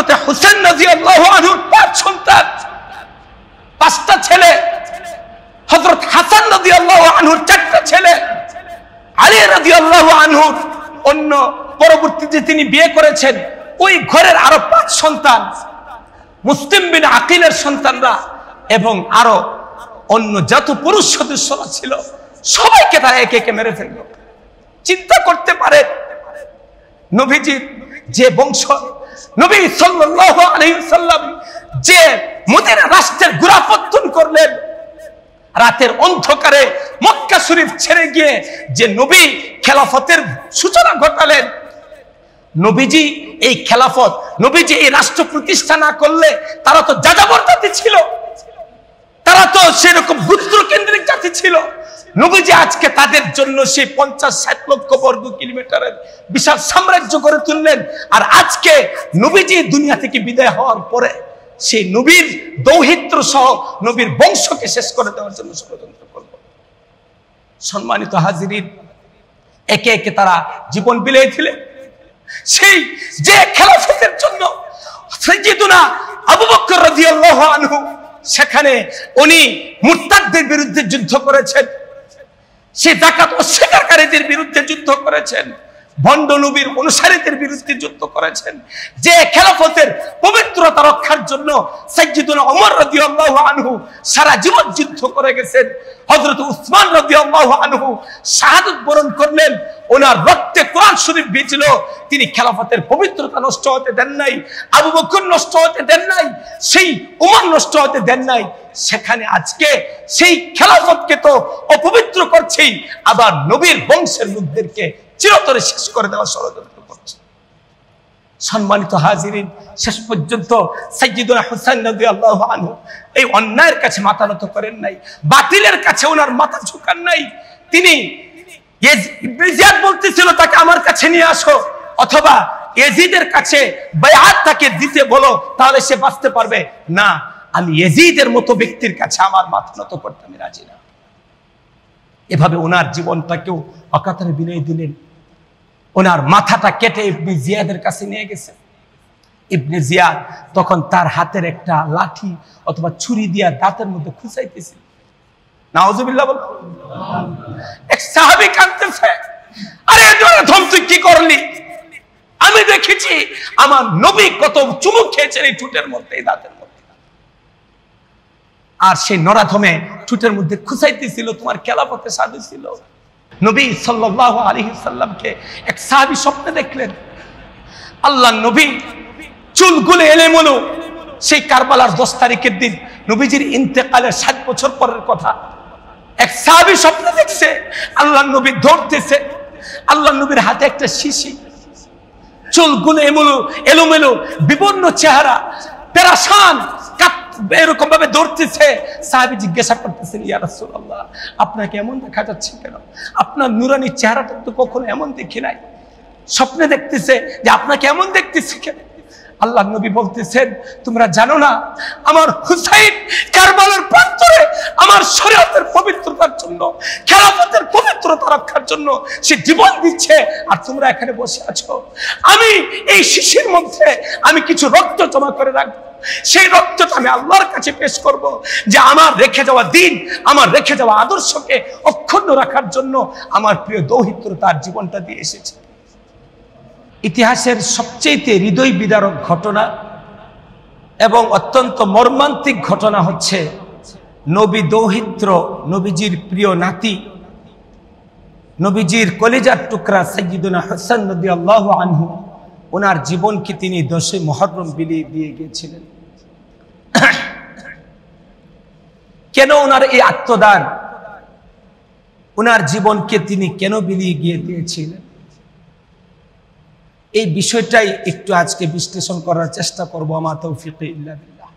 হযরত হুসাইন রাদিয়াল্লাহু আনহুর 5 সন্তান, 5টা ছেলে, হযরত হাসান রাদিয়াল্লাহু আনহুর 4টা ছেলে, আলী রাদিয়াল্লাহু আনহুর অন্য পরবর্তীতে তিনি বিয়ে করেছেন ওই ঘরের আরো 5 সন্তান, মুসলিম বিন আকিলের সন্তানরা এবং আরো অন্য যত পুরুষ সদস্যরা ছিল সবাইকে তারা একে একে মেরে ফেলল। চিন্তা করতে পারে নবীজির যে বংশ, নবী সাল্লাল্লাহু আলাইহি ওয়াসাল্লাম যে মদিনা রাষ্ট্রের গোড়াপত্তন করলেন, রাতের অন্ধকারে মক্কা শরীফ ছেড়ে গিয়ে যে নবী খেলাফতের সূচনা ঘটালেন, নবীজি এই খেলাফত, নবীজি এই রাষ্ট্র প্রতিষ্ঠা না করলে তারা তো যাযাবর জাতি ছিল, তারা তো সেরকম গোত্র কেন্দ্রিক জাতি ছিল। নবীজি আজকে তাদের জন্য সেই 50-60 লক্ষ বর্গ কিলোমিটারের বিশাল সাম্রাজ্য গড়ে তুললেন। আর আজকে নবীজি দুনিয়া থেকে বিদায় হওয়ার পরে সেই নবীর দৌহিত্র সহ নবীর বংশকে শেষ করে দেওয়ার জন্য ষড়যন্ত্র করল। সম্মানিত হাজিরিন, একে একে তারা জীবন বিলিয়ে দিলেন। সেই যে খেলাফতের জন্য সাইয়্যিদুনা আবু বকর রাদিয়াল্লাহু আনহু সেখানে উনি মুরতাদদের বিরুদ্ধে যুদ্ধ করেছেন, সে যাকাত অস্বীকারীদের বিরুদ্ধে যুদ্ধ করেছেন, ভণ্ড নবীর অনুসারীদের বিরুদ্ধে যুদ্ধ করেছেন। যে খেলাফতের পবিত্রতা রক্ষার জন্য সাইয়্যিদুনা ওমর রাদিয়াল্লাহু আনহু সারা জীবন যুদ্ধ করে গেছেন। হযরত উসমান রাদিয়াল্লাহু আনহু শাহাদাত বরণ করলেন, ওনার রক্তে কোরআন শরীফ ভিজল। তিনি খেলাফতের পবিত্রতা নষ্ট হতে দেন নাই, আবু বকর নষ্ট হতে দেন নাই, সেই উমর নষ্ট হতে দেন নাই। সেখানে আজকে সেই খেলাফতকে তো অপবিত্র করছেই, আবার নবীর বংশের লোকদেরকে চিরতরে শেষ করে দেওয়ার ষড়যন্ত্র করছে। সম্মানিত হাজিরিন, শেষ পর্যন্ত সাইয়্যিদুনা হুসাইন রাদিয়াল্লাহু আনহু এই অন্যায়ের কাছে মাথা নত করেন নাই, বাতিলের কাছে ওনার মাথা ঝুঁকান নাই। তিনি ইবনে জিয়াদ বলতেছিল তাকে আমার কাছে নিয়ে আসো, অথবা ইয়াজিদের কাছে বায়াত তাকে দিতে বলো, তাহলে সে বাঁচতে পারবে না। আমি ইয়াজিদের মতো ব্যক্তির কাছে আমার মাথা নত করতে আমি রাজি না। এভাবে ওনার জীবনটাকেও অকাতরে বিলিয়ে দিলেন। ওনার মাথাটা কেটে ইবনে জিয়াদের কাছে নিয়ে গেছে। ইবনে জিয়াদ তখন তার হাতের একটা লাঠি অথবা ছুরি দিয়া দাঁতের মধ্যে খুঁচাইতেছিল। নাউজুবিল্লাহ বল। এক সাহাবী কাঁদতেছে, আরে ধম তুই কি করলি? আমি দেখেছি আমার নবী কত চুমুক খেয়েছেন এই ঠোঁটের মধ্যে, এই দাঁতের মধ্যে। আর সেই নরাধমে ঠোঁটের মধ্যে খুঁচাইতেছিল, তোমার খেলাফতে সাধু ছিল। নবী সাল্লাল্লাহু আলাইহি সাল্লামকে এক সাহাবী স্বপ্নে দেখলেন। আল্লাহ নবী চুলগুলো এলোমেলো, সেই কারবালার 10 তারিখের দিন নবীজির ইন্তেকালের 60 বছর পরের কথা। এক সাহাবী স্বপ্নে দেখছে আল্লাহ নবী দৌড়তেছে, আল্লাহ নবীর হাতে একটা শিশি, চুলগুলো এলোমেলো, বিবর্ণ চেহারা, পেরেশান, এরকম ভাবে দৌড়তেছে। সাহাবী জিজ্ঞাসা করতেছেন, ইয়া রাসূলুল্লাহ, আপনাকে এমন দেখা যাচ্ছে কেন? আপনার নুরানি চেহারাটা তো কখনো এমন দেখি নাই। স্বপ্নে দেখতেছে যে আপনাকে এমন দেখতেছে কেন? আল্লাহ নবী বলতেছেন, তোমরা জানো না আমার হুসাইন কারবালার প্রান্তরে আমার শরীয়তের পবিত্রতার জন্য, খেলাফতের পবিত্রতা রক্ষার জন্য সে জীবন দিচ্ছে, আর তোমরা এখানে বসে আছো। আমি এই শিশির মধ্যে আমি কিছু রক্ত জমা করে রাখবো, সেই রক্তটা আমি আল্লাহর কাছে পেশ করব, যে আমার রেখে যাওয়া দিন, আমার রেখে যাওয়া আদর্শকে অক্ষুণ্ণ রাখার জন্য আমার প্রিয় দৌহিত্র তার জীবনটা দিয়ে এসেছে। ইতিহাসের সবচেয়ে হৃদয় বিদারক ঘটনা এবং অত্যন্ত মর্মান্তিক ঘটনা হচ্ছে নবী দৌহিত্র, নবীজির প্রিয় নাতি, নবীজির কলিজার টুকরা সাইয়্যিদুনা হুসাইন রাদিয়াল্লাহু আনহু, ওনার জীবনকে তিনি 10 মুহররম বিলিয়ে দিয়ে গিয়েছিলেন। কেন ওনার এই আত্মদান, ওনার জীবনকে তিনি কেন বিলিয়ে গিয়ে দিয়েছিলেন, এই বিষয়টাই একটু আজকে বিশ্লেষণ করার চেষ্টা করব। আমা তৌফিক ইল্লা বিল্লাহ।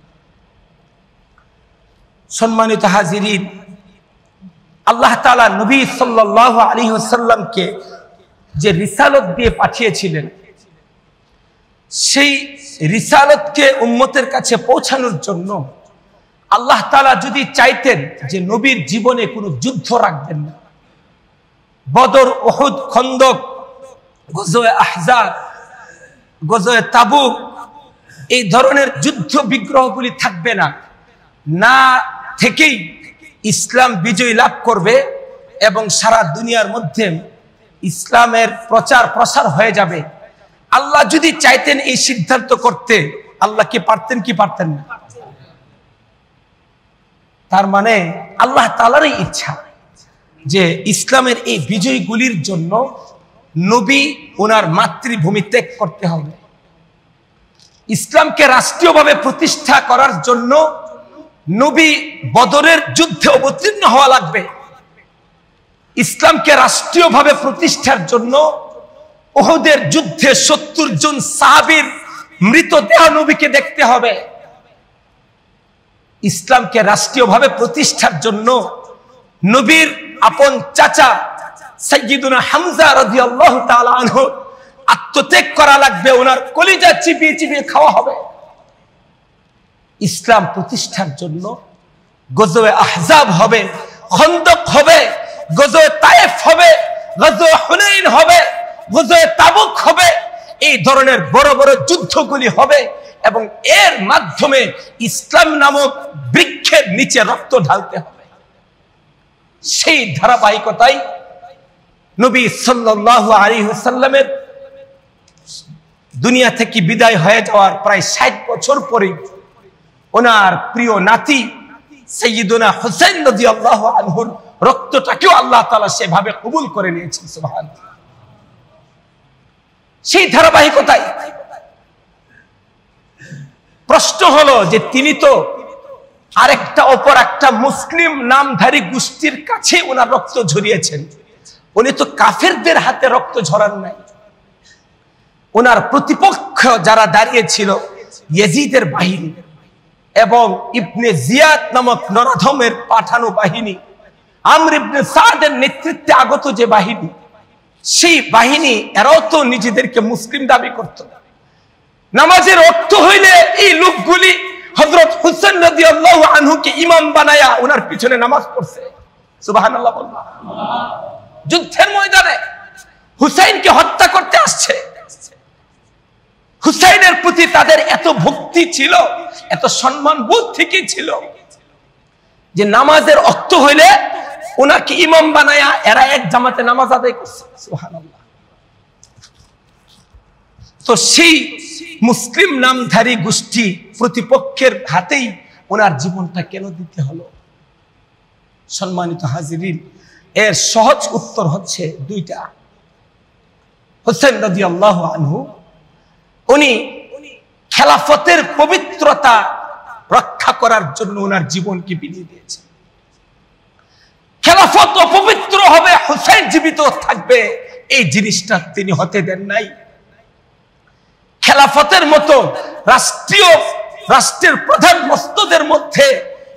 সম্মানিত হাজিরিন, আল্লাহ তাআলা নবী সাল্লাল্লাহু আলাইহি ওয়াসাল্লামকে যে রিসালত দিয়ে পাঠিয়েছিলেন, সেই রিসালতকে উম্মতের কাছে পৌঁছানোর জন্য আল্লাহ তাআলা যদি চাইতেন যে নবীর জীবনে কোনো যুদ্ধ রাখবেন না, বদর, উহুদ, খন্দক, গজওয়ে আহজাব, গজওয়ে তাবুক, এই ধরনের যুদ্ধ বিগ্রহগুলি থাকবে না, না থেকেই ইসলাম বিজয় লাভ করবে এবং সারা দুনিয়ার মধ্যে ইসলামের প্রচার প্রসার হয়ে যাবে। আল্লাহ যদি চাইতেন এই সিদ্ধান্ত করতে, আল্লাহ কি পারতেন কি পারতেন না? তার মানে আল্লাহ তাআলারই ইচ্ছা যে ইসলামের এই বিজয়গুলির জন্য নবী ওনার মাতৃভূমি ত্যাগ করতে হবে। ইসলামকে রাষ্ট্রীয়ভাবে প্রতিষ্ঠা করার জন্য নবী বদরের যুদ্ধে অবতীর্ণ হওয়া লাগবে। ইসলামকে রাষ্ট্রীয়ভাবে প্রতিষ্ঠার জন্য উহুদের যুদ্ধে ৭০ জন সাহাবীর মৃতদেহ নবীকে দেখতে হবে। ইসলামকে রাষ্ট্রীয়ভাবে প্রতিষ্ঠার জন্য নবীর আপন চাচা সাইয়্যিদুনা হামজা রাদিয়াল্লাহু তাআলা আনহু আত্মত্যাগ করা লাগবে, ওনার কলিজা চিবিয়ে চিবিয়ে খাওয়া হবে। ইসলাম প্রতিষ্ঠার জন্য গজওয়ে আহজাব হবে, খন্দক হবে, গজওয়ে তায়েফ হবে, গজওয়ে হুনাইন হবে, গজওয়ে তাবুক হবে। এই ধরনের বড় বড় যুদ্ধগুলি হবে এবং এর মাধ্যমে ইসলাম নামক বৃক্ষের নিচে রক্ত ঢালতে হবে। সেই ধারাবাহিকতায় নবী সাল্লাল্লাহু আলাইহি ওয়াসাল্লামের দুনিয়া থেকে বিদায় হয়ে যাওয়ার প্রায় ৬০ বছর পরে ওনার প্রিয় নাতি সাইয়্যিদুনা হুসাইন রাদিয়াল্লাহু আনহুর রক্তটাকেও আল্লাহ তাআলা সেভাবে কবুল করে নিয়েছেন। সুবহানাল্লাহ। সেই ধারাবাহিকতায় প্রশ্ন হলো যে তিনি তো আরেকটা অপর একটা মুসলিম নামধারী গোষ্ঠীর কাছে ওনার রক্ত ঝরিয়েছেন, উনি তো কাফেরদের হাতে রক্ত ঝরান নাই। ওনার প্রতিপক্ষ যারা দাঁড়িয়েছিল ইয়াজিদের বাহিনী এবং ইবনে জিয়াদ নামক নরধমের পাঠানো বাহিনী, আমর ইবনে সাদের নেতৃত্বে আগত যে বাহিনী, সেই বাহিনী এরাও তো নিজেদেরকে মুসলিম দাবি করত। নামাজের অর্থ হইলে এই লোকগুলি হযরত হুসাইন রাদিয়াল্লাহু আনহুকে ইমাম বানায়া ওনার পিছনে নামাজ পড়ছে। সুবহানাল্লাহ বলবা। যুদ্ধের ময়দানে হুসাইনকে হত্যা করতে আসছে। হুসাইনের প্রতি তাদের এত ভক্তি ছিল, এত সম্মান বোধ থেকে ছিল যে নামাজের অর্থ হইলে ওনাকে ইমাম বানায়া এরা এক জামাতে নামাজ আদায় করছে। সুবহানাল্লাহ। তো সেই মুসলিম নামধারী গোষ্ঠী প্রতিপক্ষের হাতেই ওনার জীবনটা কেন দিতে হলো? সম্মানিত হাজিরিন, এর সহজ উত্তর হচ্ছে দুইটা। হুসাইন রাদিয়াল্লাহু আনহু উনি খেলাফতের পবিত্রতা রক্ষা করার জন্য ওনার জীবনকে বিলিয়ে দিয়েছেন। খেলাফত অপবিত্র হবে, হুসাইন জীবিত থাকবে, এই জিনিসটা তিনি হতে দেন নাই। খেলাফতের মতো রাষ্ট্রের প্রধান মস্তদের মধ্যে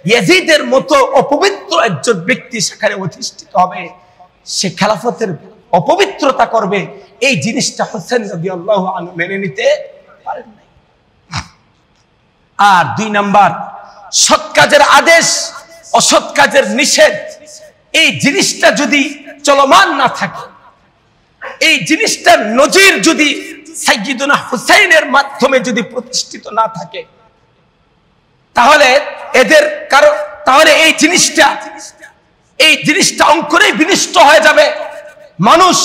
ইয়াজিদের মতো অপবিত্র একজন ব্যক্তি সেখানে অধিষ্ঠিত হবে, সে খেলাফতের অপবিত্রতা করবে, এই জিনিসটা হুসাইন রাদিয়াল্লাহু আনহু মেনে নিতে পারেন নাই। আর দুই নাম্বার, সৎ কাজের আদেশ, অসৎ কাজের নিষেধ, এই জিনিসটা যদি চলমান না থাকে, এই জিনিসটার নজির যদি সাইয়্যিদুনা হুসাইনের মাধ্যমে যদি প্রতিষ্ঠিত না থাকে, তাহলে এই জিনিসটা অঙ্কুরেই বিনষ্ট হয়ে যাবে। মানুষ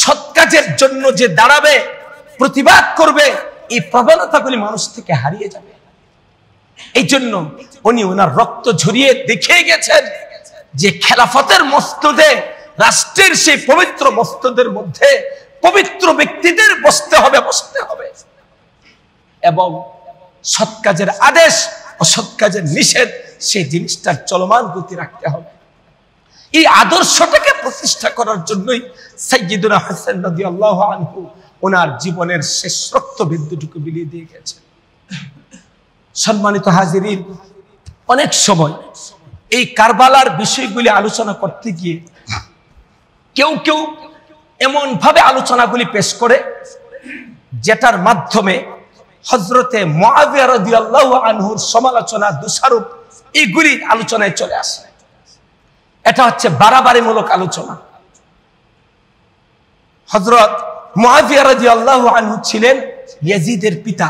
সৎ কাজের জন্য যে দাঁড়াবে, প্রতিবাদ করবে, এই প্রবণতাগুলি মানুষ থেকে হারিয়ে যাবে। এই জন্য উনি ওনার রক্ত ঝরিয়ে দেখিয়ে গেছেন যে খেলাফতের মস্তদে, রাষ্ট্রের সেই পবিত্র মস্তদের মধ্যে পবিত্র ব্যক্তিদের বসতে হবে এবং সৎ কাজের আদেশ, অসৎ কাজের নিষেধ, সেই জিনিসটার চলমান গতি রাখতে হবে। এই আদর্শটাকে প্রতিষ্ঠা করার জন্যই সাইয়্যিদুনা হুসাইন রাদিয়াল্লাহু আনহু ওনার জীবনের শেষ রক্তবিন্দুটুকু বিলিয়ে দিয়ে গেছেন। সম্মানিত হাজিরিন, অনেক সময় এই কারবালার বিষয়গুলি আলোচনা করতে গিয়ে কেউ কেউ এমন ভাবে আলোচনাগুলি পেশ করে যেটার মাধ্যমে হযরতে মুআবিয়া রাদিয়াল্লাহু আনহুর সমালোচনা, দোষারোপ, এইগুলি আলোচনায় চলে আসে। এটা হচ্ছে বাড়াবাড়িমূলক আলোচনা। হযরত মুআবিয়া রাদিয়াল্লাহু আনহু ছিলেন ইয়াজিদের পিতা।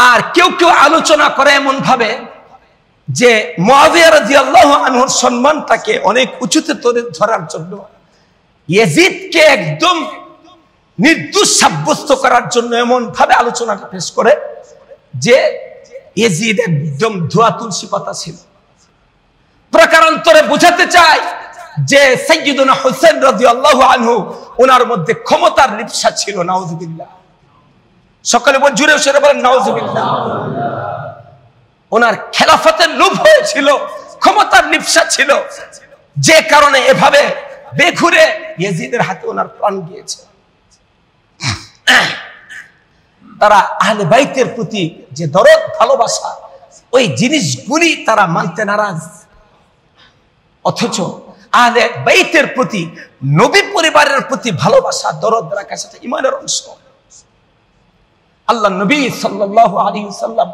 আর কেউ কেউ আলোচনা করে এমন ভাবে যে মুআবিয়া রাদিয়াল্লাহু আনহুর সম্মানটাকে অনেক উঁচুতে তুলে ধরার জন্য ইয়াজিদকে একদম নির্দোষ সাব্যস্ত করার জন্য এমন ভাবে আলোচনাটা পেশ করে যে ইয়াজিদ একদম ধোয়া তুলসী পাতা ছিল। প্রকারান্তরে বোঝাতে চায় যে সাইয়্যিদুনা হুসাইন রাদিয়াল্লাহু আনহু ওনার মধ্যে ক্ষমতার লিপ্সা ছিল। নাউযুবিল্লাহ। সকলে জুড়ে সেরে বলেন নাউযুবিল্লাহ। ওনার খেলাফতের লোভ হয়েছিল, ক্ষমতার লিপ্সা ছিল, যে কারণে এভাবে বেঘুরে ইয়াজিদের হাতে ওনার প্রাণ গিয়েছে। তারা আহলে বাইতের প্রতি যে দরদ ভালোবাসা, ওই জিনিসগুলি তারা মানতে নারাজ। অথচ আহলে বাইতের প্রতি, নবী পরিবারের প্রতি ভালোবাসা, দরদ রাখা সেটা ঈমানের অংশ। আল্লাহ নবী সাল্লাল্লাহু আলাইহি ওয়াসাল্লাম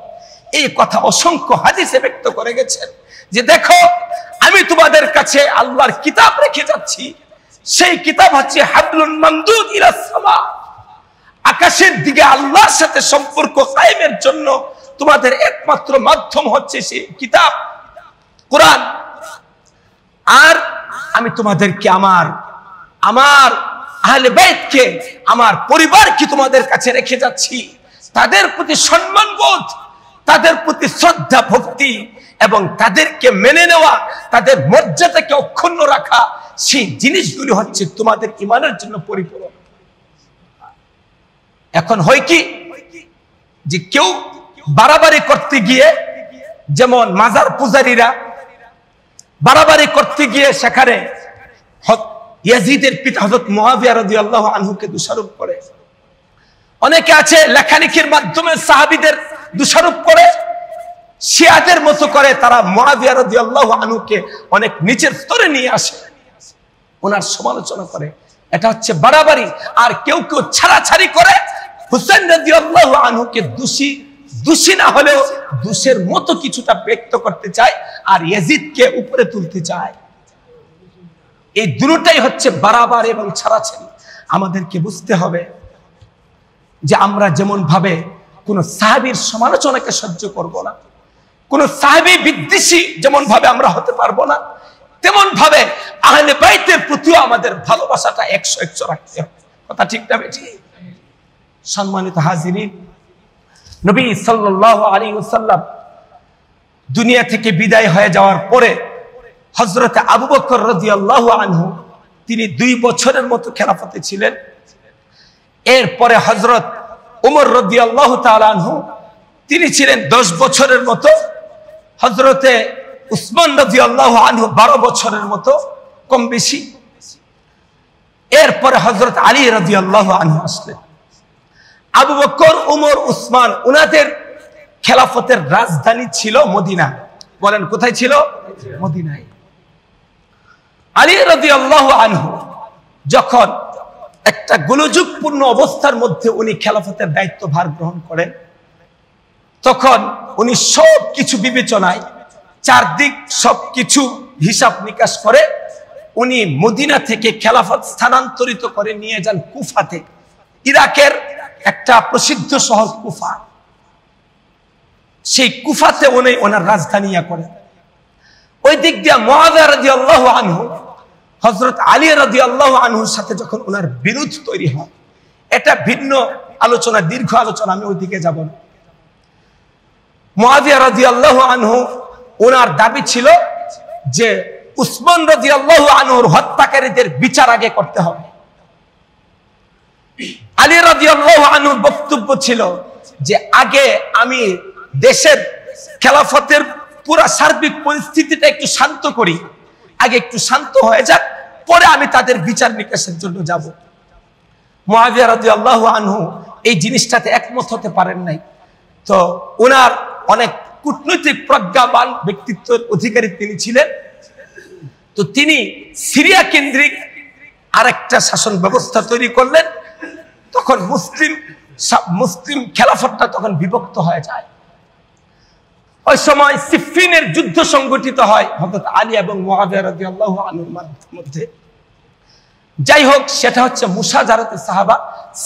এই কথা অসংখ্য হাদিসে ব্যক্ত করে গেছেন যে দেখো, আমি তোমাদের কাছে আল্লাহর কিতাব রেখে যাচ্ছি। সেই কিতাব হচ্ছে হাবলুন মামদুদ ইলাস সামা। আকাশের দিকে আল্লাহর সাথে সম্পর্ক কায়েমের জন্য তোমাদের একমাত্র মাধ্যম হচ্ছে সেই কিতাব কোরআন। আর আমি তোমাদেরকে আমার আহলে বাইতকে, আমার পরিবারকে তোমাদের কাছে রেখে যাচ্ছি। তাদের প্রতি সম্মানবোধ, তাদের প্রতি শ্রদ্ধা ভক্তি এবং তাদেরকে মেনে নেওয়া, তাদের মর্যাদাকে অক্ষুণ্ণ রাখা, সেই জিনিসগুলি হচ্ছে তোমাদের ঈমানের জন্য পরিপূরক। এখন হয় কি যে কেউ বাড়াবাড়ি করতে গিয়ে, যেমন মাজার পূজারীরা বাড়াবাড়ি করতে গিয়ে সেখানে ইয়াজিদের পিতা হযরত মুআবিয়া রাদিয়াল্লাহু আনহুকে দোষারোপ করে। অনেকে আছে লেখালেখির মাধ্যমে সাহাবীদের দোষারোপ করে, শিয়াদের মতো করে তারা মুআবিয়া রাদিয়াল্লাহু আনহুকে অনেক নিচের স্তরে নিয়ে আসে, ওনার সমালোচনা করে। এটা হচ্ছে বাড়াবাড়ি। আর কেউ কেউ ছাড়াছাড়ি করে হুসাইন রাদিয়াল্লাহু আনহুকে দোষী না হলেও দোষের মতো কিছুটা ব্যক্ত করতে চায় আর ইয়াজিদকে উপরে তুলতে চায়। এই দুটোটাই হচ্ছে বাড়াবাড়ি এবং ছাড়াছাড়ি। আমাদেরকে বুঝতে হবে যে আমরা যেমন ভাবে কোন সাহাবীর সমালোচনাকে সহ্য করব না, কোন সাহাবী বিদ্বেষী যেমন ভাবে আমরা হতে পারবো না, তেমন ভাবে আহলে বাইতের প্রতিও আমাদের ভালোবাসাটা 100 রাখতে হবে। কথা ঠিক না বেঠি? সম্মানিত হাজিরিন, নবী সাল্লাল্লাহু আলাইহি ওয়াসাল্লাম দুনিয়া থেকে বিদায় হয়ে যাওয়ার পরে হযরত আবু বকর রাদিয়াল্লাহু আনহু তিনি 2 বছরের মতো খেলাফতে ছিলেন। এরপরে হযরত ওমর রাদিয়াল্লাহু তাআলা আনহু তিনি ছিলেন 10 বছরের মতো। হযরতে উসমান রাদিয়াল্লাহু আনহু 12 বছরের মতো, কম বেশি। এরপরে হযরত আলী রাদিয়াল্লাহু আনহু আসলেন। আবু বকর, ওমর, উসমান ওনাদের খেলাফতের রাজধানী ছিল মদিনা। বলেন কোথায় ছিল? মদিনায়। আলী রাদিয়াল্লাহু আনহু যখন একটা গোলযোগপূর্ণ অবস্থার মধ্যে উনি খেলাফতের দায়িত্ব ভার গ্রহণ করেন, তখন উনি সব কিছু বিবেচনায়, চারদিক সবকিছু হিসাব নিকাশ করে উনি মদিনা থেকে খেলাফত স্থানান্তরিত করে নিয়ে যান কুফাতে। ইরাকের একটা প্রসিদ্ধ শহর কুফা, সেই কুফাতে উনি ওনার রাজধানী করেন। ওই দিক দিয়ে মুআবিয়া রাদিয়াল্লাহু আনহু হযরত আলী রাদিয়াল্লাহু আনহুর সাথে যখন ওনার বিরোধ তৈরি হয়, এটা ভিন্ন আলোচনা, দীর্ঘ আলোচনা, আমি ওইদিকে যাব না। মুআবিয়া রাদিয়াল্লাহু আনহু ওনার দাবি ছিল যে উসমান রাদিয়াল্লাহু আনহুর হত্যাকারীদের বিচার আগে করতে হবে। আলী রাদিয়াল্লাহু আনহুর বক্তব্য ছিল যে আগে আমি দেশের খেলাফতের পুরো সার্বিক পরিস্থিতিটা একটু শান্ত করি, আগে একটু শান্ত হয়ে যাক, পরে আমি তাদের বিচার নিকাশের জন্য যাব। মুআবিয়া রাদিয়াল্লাহু আনহু এই জিনিসটাতে একমত হতে পারেন নাই। তো ওনার অনেক কূটনৈতিক প্রজ্ঞাবান ব্যক্তিত্বের অধিকারী তিনি ছিলেন। তো তিনি সিরিয়া কেন্দ্রিক আরেকটা শাসন ব্যবস্থা তৈরি করলেন। তখন মুসলিম খেলাফতটা তখন বিভক্ত হয়ে যায়। ওই সময় সিফিনের যুদ্ধ সংগঠিত হয় হযরত আলী এবং মুআবিয়া রাদিয়াল্লাহু আনহুর মধ্যে। যাই হোক, সেটা হচ্ছে মুশাজারাতে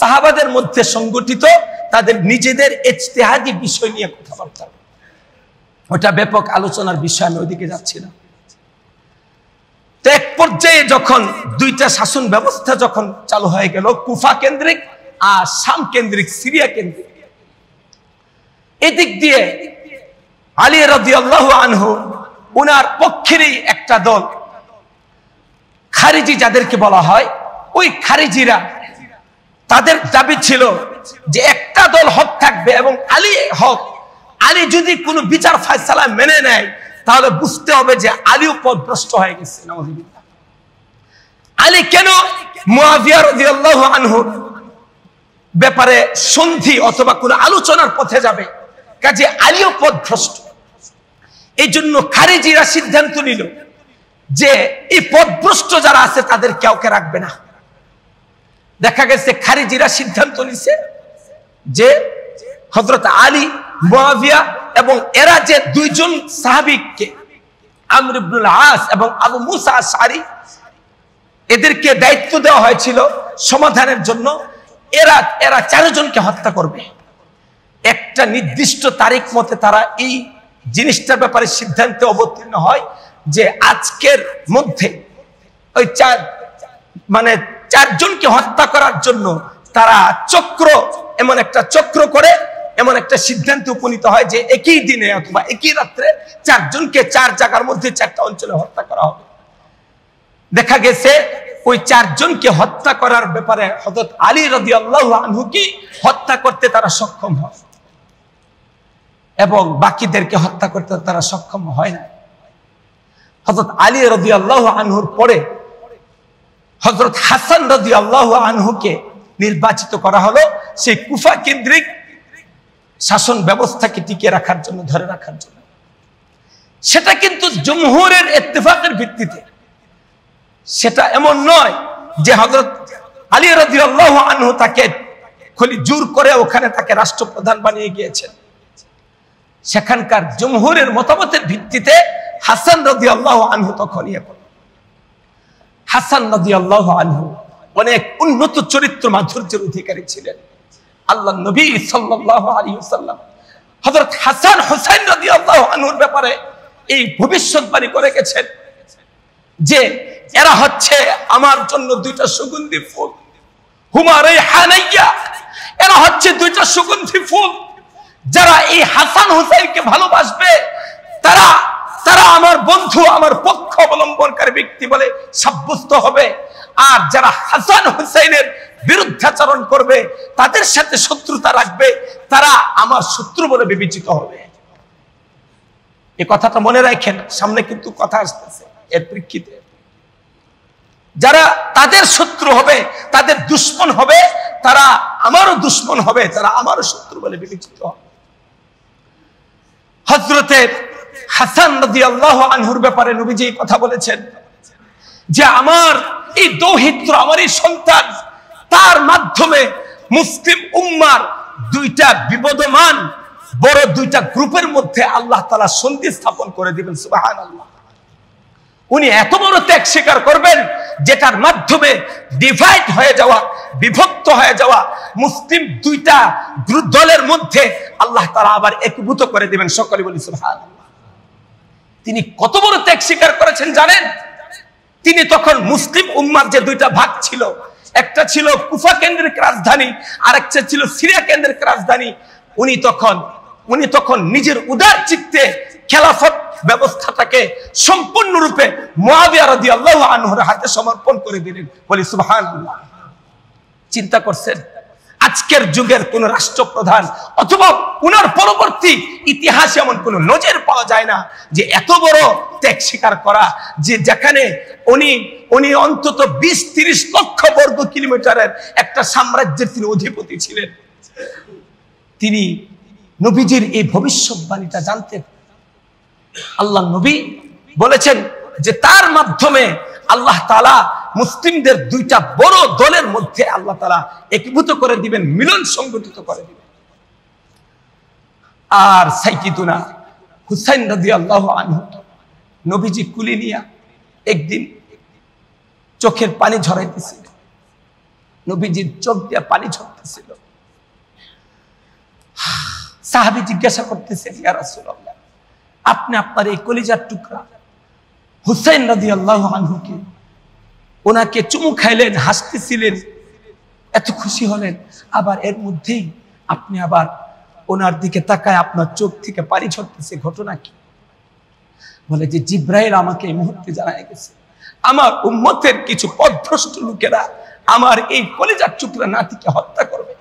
সাহাবাদের মধ্যে সংগঠিত তাদের নিজেদের ইজতিহাদি বিষয় নিয়ে কথাবার্তা, ওটা ব্যাপক আলোচনার বিষয়, আমি ওইদিকে যাচ্ছি না। তো এক পর্যায়ে যখন দুইটা শাসন ব্যবস্থা যখন চালু হয়ে গেল, কুফা কেন্দ্রিক আর শাম কেন্দ্রিক, সিরিয়া কেন্দ্রিক, এদিক দিয়ে আলী রাদিয়াল্লাহু আনহু উনার পক্ষেরই একটা দল খারিজি যাদেরকে বলা হয়, ওই খারিজিরা তাদের দাবি ছিল যে একটা দল হক থাকবে এবং আলী হক। আলী যদি কোনো বিচার ফয়সালা মেনে নেয় তাহলে বুঝতে হবে যে আলীও পথভ্রষ্ট হয়ে গেছে। নাউযুবিল্লাহ। আলী কেন মুআবিয়া রাদিয়াল্লাহু আনহুর ব্যাপারে সন্ধি অথবা কোনো আলোচনার পথে যাবে, কাজে আলীও পথভ্রষ্ট। এই জন্য খারিজিরা সিদ্ধান্ত নিল যে এই পথভ্রষ্ট যারা আছে তাদের কাউকে রাখবে না। দেখা গেছে খারিজিরা সিদ্ধান্ত নিছে যে হযরত আলী, মুআবিয়া এবং এরা যে দুইজন সাহাবীকে, আমর ইবনুল আস এবং আবু মুসা আশআরী, এদেরকে দায়িত্ব দেওয়া হয়েছিল সমাধানের জন্য। এরা চারজনকে হত্যা করবে। একটা নির্দিষ্ট তারিখ মতে তারা এই জিনিসটার ব্যাপারে সিদ্ধান্তে অবতীর্ণ হয় যে আজকের মধ্যে ওই চারজনকে হত্যা করার জন্য তারা এমন একটা চক্র করে এমন একটা সিদ্ধান্তে উপনীত হয় যে একই দিনে অথবা একই রাত্রে চারজনকে চার জায়গার মধ্যে চারটা অঞ্চলে হত্যা করা হবে। দেখা গেছে ওই চারজনকে হত্যা করার ব্যাপারে হযরত আলী রাদিয়াল্লাহু আনহুকে হত্যা করতে তারা সক্ষম হয় এবং বাকিদেরকে হত্যা করতে তারা সক্ষম হয় না। হযরত আলী রাদিয়াল্লাহু আনহুর পরে হযরত হাসান রাদিয়াল্লাহু আনহুকে নির্বাচিত করা হলো সেই কুফা কেন্দ্রিক শাসন ব্যবস্থাকে টিকিয়ে রাখার জন্য, ধরে রাখার জন্য। সেটা কিন্তু জমহুরের ইত্তেফাকের ভিত্তিতে, সেটা এমন নয় যে হযরত আলী রাদিয়াল্লাহু আনহু তাকে খলি জোর করে ওখানে তাকে রাষ্ট্রপ্রধান বানিয়ে গিয়েছেন। সেখানকার জমহুরের মতামতের ভিত্তিতে হাসান রাদিয়াল্লাহু আনহু তখন হাসান রাদিয়াল্লাহু আনহু অনেক উন্নত চরিত্র মাধুর্যের অধিকারী ছিলেন। আল্লাহ নবী সাল্লাল্লাহু আলাইহি ওয়াসাল্লাম হযরত হাসান হুসাইন রাদিয়াল্লাহু আনহুর ব্যাপারে এই ভবিষ্যৎবাণী করে গেছেন যে এরা হচ্ছে আমার জন্য দুইটা সুগন্ধি ফুল, হুমা রাইহানাইয়া। এরা হচ্ছে দুইটা সুগন্ধি ফুল, যারা এই হাসান হুসাইনকে ভালোবাসবে তারা আমার বন্ধু, আমার পক্ষ অবলম্বনকারী ব্যক্তি বলে সাব্যস্ত হবে। আর যারা হাসান হুসাইনের বিরুদ্ধাচরণ করবে, তাদের সাথে শত্রুতা রাখবে, তারা আমার শত্রু বলে বিবেচিত হবে। এই কথাটা মনে রাখেন, সামনে কিন্তু কথা আসতেছে এর প্রেক্ষিতে। যারা তাদের শত্রু হবে, তাদের দুশমন হবে, তারা আমারও দুশমন হবে, তারা আমারও শত্রু বলে বিবেচিত হবে। হযরতে হাসান রাদিয়াল্লাহু আনহুর ব্যাপারে নবীজি কথা বলেছেন যে আমার এই দৌহিত্র, আমার এই সন্তান, তার মাধ্যমে মুসলিম উম্মার দুইটা বিবদমান বড় দুইটা গ্রুপের মধ্যে আল্লাহ তাআলা সন্ধি স্থাপন করে দিবেন। সুবহানাল্লাহ। উনি এত বড় ত্যাগ স্বীকার করবেন যেটার মাধ্যমে ডিভাইড হয়ে যাওয়া, বিভক্ত হয়ে যাওয়া মুসলিম দুইটা দলের মধ্যে আল্লাহ তাআলা আবার একীভূত করে দিবেন। সকলে বলি সুবহানাল্লাহ। তিনি কত বড় ত্যাগ স্বীকার করেছেন জানেন? তিনি তখন মুসলিম উম্মার যে দুইটা ভাগ ছিল, একটা ছিল কুফা কেন্দ্রিক রাজধানী, আরেকটা ছিল সিরিয়া কেন্দ্রিক রাজধানী। উনি তখন নিজের উদার চিত্তে খেলাফত ব্যবস্থাটাকে সম্পূর্ণরূপে মুআবিয়া রাদিয়াল্লাহু আনহুর হাতে সমর্পণ করে দিলেন। বলি সুবহানাল্লাহ। চিন্তা করছেন আজকের যুগের কোন রাষ্ট্রপ্রধান অথবা উনার পরবর্তী ইতিহাসে এমন কোন নজির পাওয়া যায় না যে এত বড় ত্যাগ স্বীকার করা, যে যেখানে উনি অন্তত 20-30 লক্ষ বর্গ কিলোমিটারের একটা সাম্রাজ্যের তিনি অধিপতি ছিলেন। তিনি নবীজির এই ভবিষ্যৎবাণীটা জানতেন। আল্লাহ নবী বলেছেন যে তার মাধ্যমে আল্লাহ তাআলা মুসলিমদের দুইটা বড় দলের মধ্যে আল্লাহ তাআলা একীভূত করে দিবেন, মিলন সংগঠিত করে দিবেন। আর সাইয়্যিদুনা হুসাইন রাদিয়াল্লাহু আনহু নবীজি কুলি নিয়া একদিন চোখের পানি ঝরাইতেছিল, নবীজির চোখ দিয়ে পানি ঝরতেছিল। সাহাবী জিজ্ঞাসা করতেছেন, ইয়া রাসূলুল্লাহ, আপনি আপনার এই কলিজার টুকরা হুসাইন রাদিয়াল্লাহু আনহুকে ওনাকে চুমু খাইলেন, হাসতেছিলেন, এত খুশি হলেন, আবার এর মধ্যেই আপনি আবার ওনার দিকে তাকায় আপনার চোখ থেকে পানি ঝরতেছে, ঘটনা কি? বলে যে জিব্রাইল আমাকে এই মুহূর্তে জানায় গেছে আমার উম্মতের কিছু পথভ্রষ্ট লোকেরা আমার এই কলিজার টুকরা নাতিকে হত্যা করবে।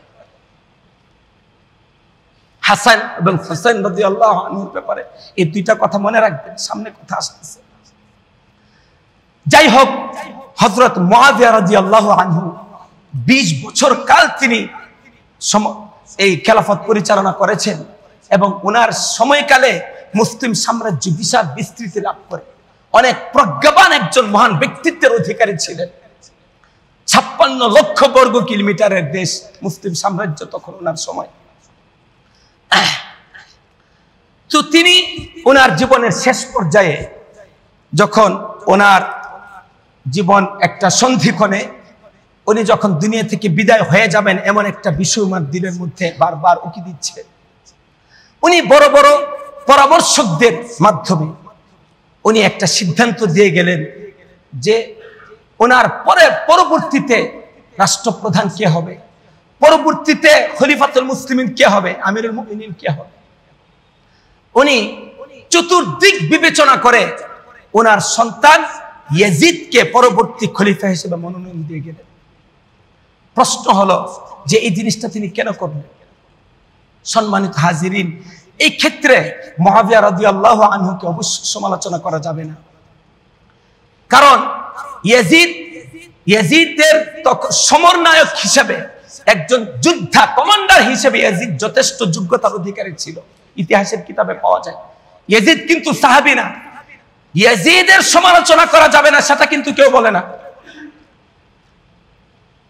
হাসান এবং হুসাইন রাদিয়াল্লাহু আনহুর ব্যাপারে এই দুইটা কথা মনে রাখবেন, সামনে কথা আসতেছে। যাই হোক, হযরত মুআবিয়া রাদিয়াল্লাহু আনহু 20 বছর কাল তিনি এই খেলাফত পরিচালনা করেছেন এবং ওনার সময়কালে মুসলিম সাম্রাজ্য বিশাল বিস্তৃতি লাভ করে অনেক প্রজ্ঞাবান একজন মহান ব্যক্তিত্বের অধিকারী ছিলেন। 56 লক্ষ বর্গ কিলোমিটারের দেশ মুসলিম সাম্রাজ্য তখন ওনার সময়। তো তিনি ওনার জীবনের শেষ পর্যায়ে যখন ওনার জীবন একটা সন্ধিক্ষণে উনি যখন দুনিয়া থেকে বিদায় হয়ে যাবেন এমন একটা বিষয় ওনার দিলের মধ্যে বারবার উকি দিচ্ছে। উনি বড় বড় পরামর্শকদের মাধ্যমে উনি একটা সিদ্ধান্ত দিয়ে গেলেন যে ওনার পরবর্তীতে রাষ্ট্রপ্রধান কে হবে, পরবর্তীতে খলিফাতুল মুসলিমিন কে হবে, আমিরুল মুমিনিন কে হবে। উনি চতুর্দিক বিবেচনা করে ওনার সন্তান ইয়াজিদকে পরবর্তী খলিফা হিসেবে মনোনয়ন দিয়ে গেলেন। প্রশ্ন হলো যে এই জিনিসটা তিনি কেন করলেন? সম্মানিত হাজিরিন, এই ক্ষেত্রে মুআবিয়া রাদিয়াল্লাহু আনহুকে অবশ্যই সমালোচনা করা যাবে না, কারণ ইয়াজিদের সমরনায়ক হিসেবে একজন যোদ্ধা কমান্ডার হিসেবে ইয়াজিদ যথেষ্ট যোগ্যতার অধিকারী ছিল, ইতিহাসের কিতাবে পাওয়া যায়। ইয়াজিদ কিন্তু সাহাবী না, ইয়াজিদের সমালোচনা করা যাবে না সেটা কিন্তু কেউ বলে না।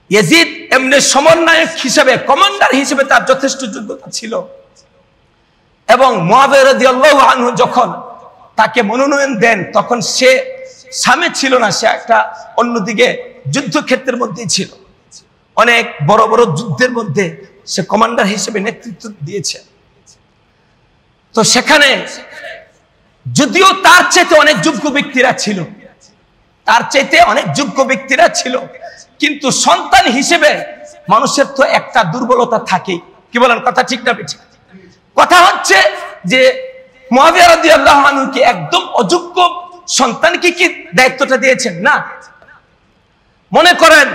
ইয়াজিদ এমনি সমরনায়ক হিসেবে কমান্ডার হিসেবে তার যথেষ্ট যোগ্যতা ছিল এবং মুআবিয়া রাদিয়াল্লাহু আনহু যখন তাকে মনোনয়ন দেন তখন সে সামে ছিল না, সে একটা অন্যদিকে যুদ্ধক্ষেত্রের মধ্যেই ছিল। অনেক বড় বড় যুদ্ধের মধ্যে সে কমান্ডার হিসেবে নেতৃত্ব দিয়েছে। তো সেখানে যদিও তার চাইতে অনেক যোগ্য ব্যক্তিরা ছিল, কিন্তু সন্তান হিসেবে মানুষের তো একটা দুর্বলতা থাকে, কি বলেন? কথা ঠিক না বেঠিক? কথা হচ্ছে যে মুআবিয়া রাদিয়াল্লাহু আনহু কি একদম অযোগ্য সন্তানকে কি দায়িত্বটা দিয়েছেন? না। মনে করেন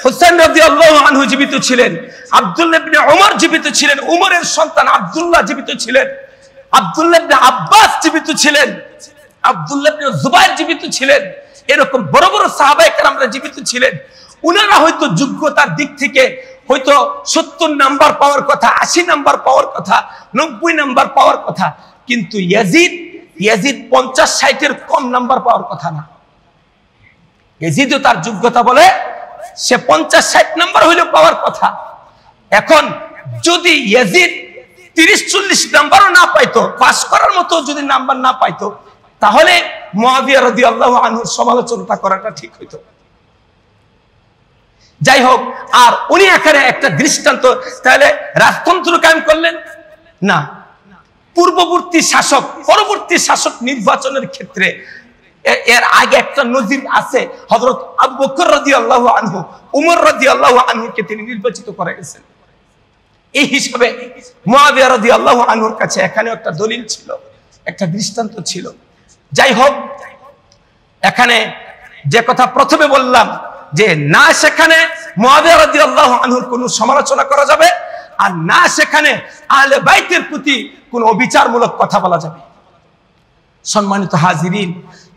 হুসাইন রাদিয়াল্লাহু আনহু জীবিত ছিলেন, আব্দুল্লাহ ইবনে ওমর জীবিত ছিলেন, ওমরের সন্তান আব্দুল্লাহ জীবিত ছিলেন, আব্দুল্লাহ ইবনে আব্বাস জীবিত ছিলেন, আব্দুল্লাহ ইবনে জুবাইর জীবিত ছিলেন, এরকম বড় বড় সাহাবায়ে কেরামরা জীবিত ছিলেন। উনারা হয়তো যোগ্যতার দিক থেকে হয়তো 70 নাম্বার পাওয়ার কথা, 80 নাম্বার পাওয়ার কথা, 90 নাম্বার পাওয়ার কথা, কিন্তু ইয়াজিদ 50-60 কম নাম্বার পাওয়ার কথা না। ইয়াজিদও তার যোগ্যতা বলে সে 50-60 নাম্বার হইলেও পাওয়ার কথা। এখন যদি ইয়াজিদ 30-40 নাম্বারও না পাইতো, পাস করার মতো যদি নাম্বার না পাইতো, তাহলে মুআবিয়া রাদিয়াল্লাহু আনহুর সমালোচনা করাটা ঠিক হইতো। যাই হোক, আর উনি এখানে একটা দৃষ্টান্ত, তাহলে রাজতন্ত্র কায়েম করলেন না। পূর্ববর্তী শাসক পরবর্তী শাসক নির্বাচনের ক্ষেত্রে এর আগে একটা নজির আছে, হযরত আবু বকর রাদিয়াল্লাহু আনহু উমর রাদিয়াল্লাহু আনহুকে তিনি নির্বাচিত করে গেছেন। এই হিসাবে মুআবিয়া রাদিয়াল্লাহু আনহুর কাছে এখানে একটা দলিল ছিল, একটা দৃষ্টান্ত ছিল। যাই হোক, এখানে যে কথা প্রথমে বললাম যে না সেখানে মুআবিয়া রাদিয়াল্লাহু আনহুর কোনো সমালোচনা করা যাবে, আর না সেখানে আহলে বাইতের প্রতি কোনো অবিচারমূলক কথা বলা যাবে। সম্মানিত হাজিরিন,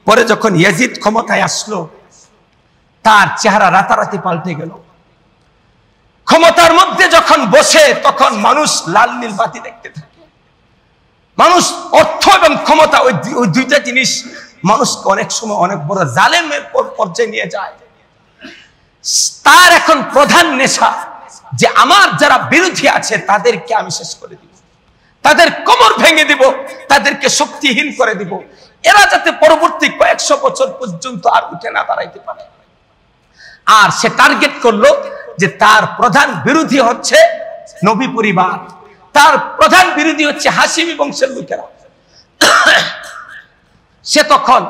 পরে যখন ইয়াজিদ ক্ষমতায় আসলো তার চেহারা রাতারাতি পাল্টে গেল। ক্ষমতার মধ্যে যখন বসে তখন মানুষ লাল নীল বাতি দেখতে থাকে। মানুষ অর্থ এবং ক্ষমতা ওই দুইটা জিনিস মানুষকে অনেক সময় অনেক বড় জালেমের পর্যায়ে নিয়ে যায়। তার এখন প্রধান নেশা যে আমার যারা বিরোধী আছে তাদেরকে আমি শেষ করে দিব, তাদের কোমর ভেঙে দিব, তাদেরকে শক্তিহীন করে দিব, এরা যাতে পরবর্তী কয়েকশো বছর পর্যন্ত আর উঠে না দাঁড়াইতে পারে। আর সে টার্গেট করলো যে তার প্রধান বিরোধী হচ্ছে নবী পরিবার, তার প্রধান বিরোধী হচ্ছে হাশিমি বংশের লোকেরা। সে তখন